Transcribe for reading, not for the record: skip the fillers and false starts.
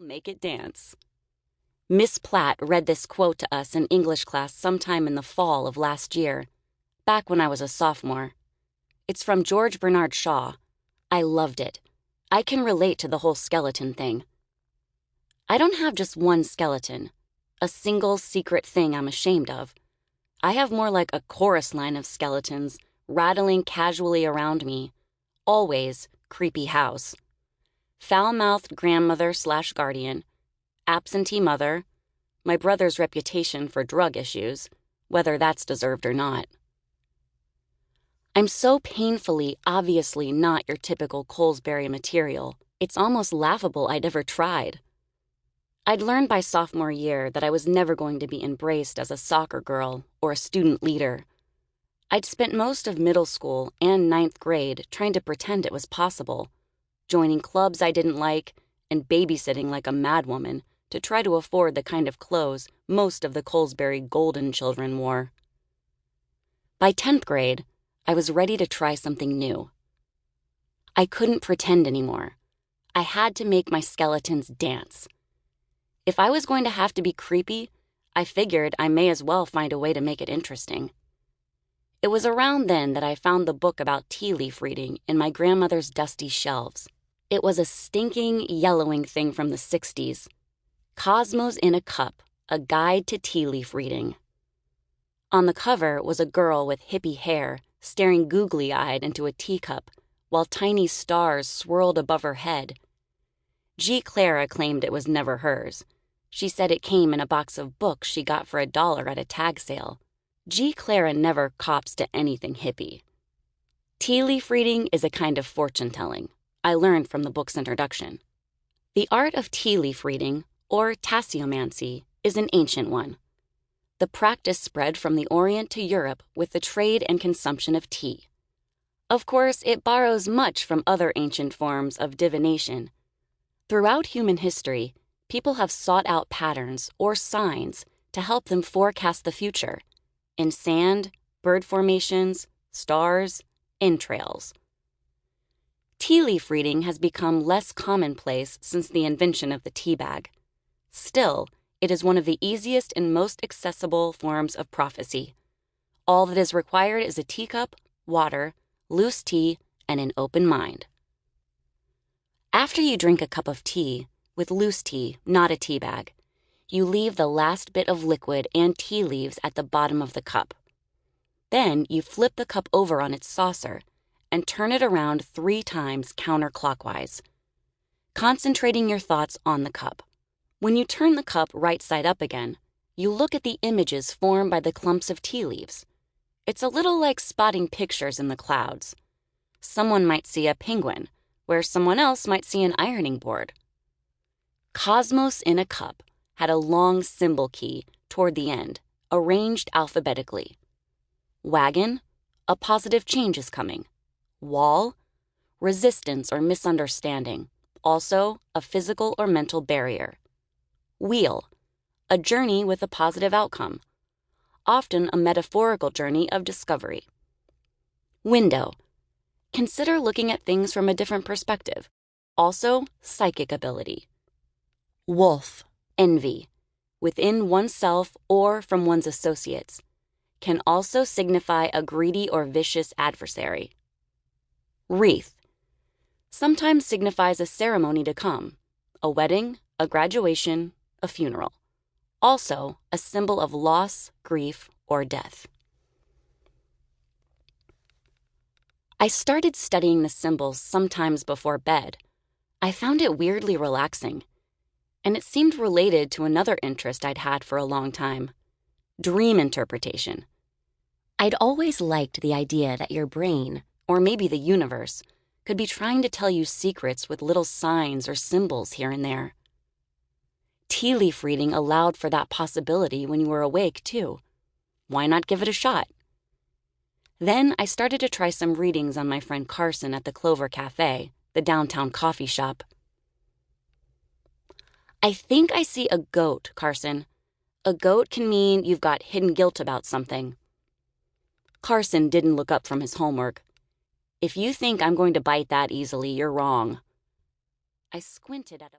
make it dance. Miss Platt read this quote to us in English class sometime in the fall of last year, back when I was a sophomore. It's from George Bernard Shaw. I loved it. I can relate to the whole skeleton thing. I don't have just one skeleton, a single secret thing I'm ashamed of. I have more like a chorus line of skeletons rattling casually around me. Always creepy house. Foul-mouthed grandmother/guardian, absentee mother, my brother's reputation for drug issues, whether that's deserved or not. I'm so painfully, obviously not your typical Colesbury material, it's almost laughable I'd ever tried. I'd learned by sophomore year that I was never going to be embraced as a soccer girl or a student leader. I'd spent most of middle school and ninth grade trying to pretend it was possible, joining clubs I didn't like and babysitting like a madwoman to try to afford the kind of clothes most of the Colesbury golden children wore. By 10th grade, I was ready to try something new. I couldn't pretend anymore. I had to make my skeletons dance. If I was going to have to be creepy, I figured I may as well find a way to make it interesting. It was around then that I found the book about tea leaf reading in my grandmother's dusty shelves. It was a stinking, yellowing thing from the 60s. Cosmos in a Cup, a guide to tea leaf reading. On the cover was a girl with hippie hair staring googly-eyed into a teacup while tiny stars swirled above her head. G. Clara claimed it was never hers. She said it came in a box of books she got for $1 at a tag sale. G. Clara never cops to anything hippie. Tea leaf reading is a kind of fortune-telling. I learned from the book's introduction. The art of tea leaf reading, or tasseomancy, is an ancient one. The practice spread from the Orient to Europe with the trade and consumption of tea. Of course, it borrows much from other ancient forms of divination. Throughout human history, people have sought out patterns or signs to help them forecast the future, in sand, bird formations, stars, entrails. Tea leaf reading has become less commonplace since the invention of the tea bag. Still, it is one of the easiest and most accessible forms of prophecy. All that is required is a teacup, water, loose tea, and an open mind. After you drink a cup of tea, with loose tea, not a tea bag, you leave the last bit of liquid and tea leaves at the bottom of the cup. Then you flip the cup over on its saucer and turn it around 3 times counterclockwise, concentrating your thoughts on the cup. When you turn the cup right side up again, you look at the images formed by the clumps of tea leaves. It's a little like spotting pictures in the clouds. Someone might see a penguin, where someone else might see an ironing board. Cosmos in a Cup had a long symbol key toward the end, arranged alphabetically. Wagon, a positive change is coming. Wall, resistance or misunderstanding, also a physical or mental barrier. Wheel, a journey with a positive outcome, often a metaphorical journey of discovery. Window, consider looking at things from a different perspective, also psychic ability. Wolf, envy, within oneself or from one's associates, can also signify a greedy or vicious adversary. Wreath, sometimes signifies a ceremony to come, a wedding, a graduation, a funeral. Also a symbol of loss, grief, or death. I started studying the symbols sometimes before bed. I found it weirdly relaxing, and it seemed related to another interest I'd had for a long time, dream interpretation. I'd always liked the idea that your brain, or maybe the universe, could be trying to tell you secrets with little signs or symbols here and there. Tea leaf reading allowed for that possibility when you were awake, too. Why not give it a shot? Then I started to try some readings on my friend Carson at the Clover Cafe, the downtown coffee shop. I think I see a goat, Carson. A goat can mean you've got hidden guilt about something. Carson didn't look up from his homework. If you think I'm going to bite that easily, you're wrong. I squinted at a